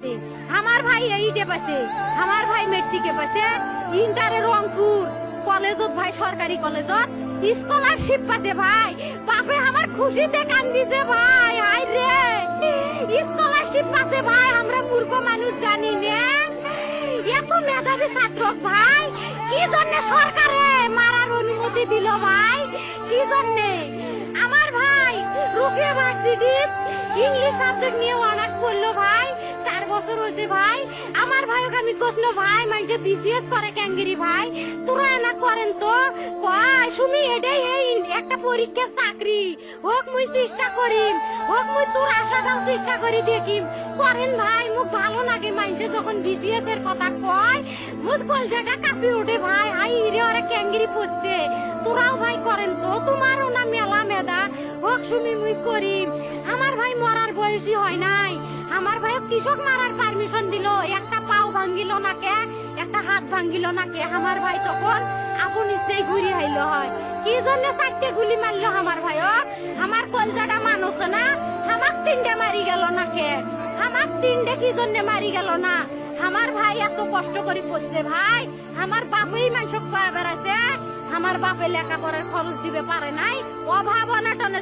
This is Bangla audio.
আমার ভাই এইটে পাচ্ছে, আমার ভাই মেট্রিকে পাচ্ছে, ইন্টারে রংপুর কলেজত ভাই, সরকারি কলেজত স্কলারশিপ পাচ্ছে ভাই। বাপে আমার খুশিতে কান্দিছে ভাই। হাই রে, স্কলারশিপ পাচ্ছে ভাই। আমরা মূর্খ মানুষ জানি না এত মেধাবী ছাত্র ভাই কি জন্য সরকারে মারার অনুমতি দিল ভাই? কি জন্য? আমার ভাই রুকিয়া ভার্সিটি ইংলিশ সাবজেক্ট নিয়ে অনার্স করলো ভাই, 4 বছর হয়েছে ভাই। আমার ভাইকে আমি কইছিল ভাই মানে বিসিএস করে ক্যাঙ্গিরি ভাই, তোরা না করেন তো কয় সুমি এটাই এই একটা পরীক্ষা চাকরি হোক, মুই চেষ্টা করিম, হোক মুই তোর আশাটাও চেষ্টা করি দেখিম। করেন ভাই, মুখ ভালো লাগে মাইনছে যখন বিসিএস এর কথা কয়, মুখ কলজাটা কাঁপি ওঠে ভাই। হাই রে, ওরা ক্যাঙ্গিরি পড়ছে। তোরাও ভাই করেন তো, তোমারও না মেলা মেধা, হোক সুমি মুই করিম। আমার ভাই মরার বয়সী হয় নাই, আমার ভাই কৃষক মারার পারমিশন দিল, একটা পাও ভাঙ্গিল না কে, একটা হাত ভাঙ্গিল না কে। আমার ভাই তখন আপন ইচ্ছেই ঘুরি আইলো হয়। কি জন্য 4টে গুলি মারলো আমার ভাই? আমার কলজাটা মানুষ না, আমার 3টে মারি গেল না কে? আমার 3টে কি জন্য মারি গেল না? আমার ভাই এত কষ্ট করে পড়ছে ভাই, আমার বাপেই মানুষ কয়ে বেড়াইছে, আমার বাপে লেখাপড়ার খরচ দিবে পারে নাই, অভাব অনাটনে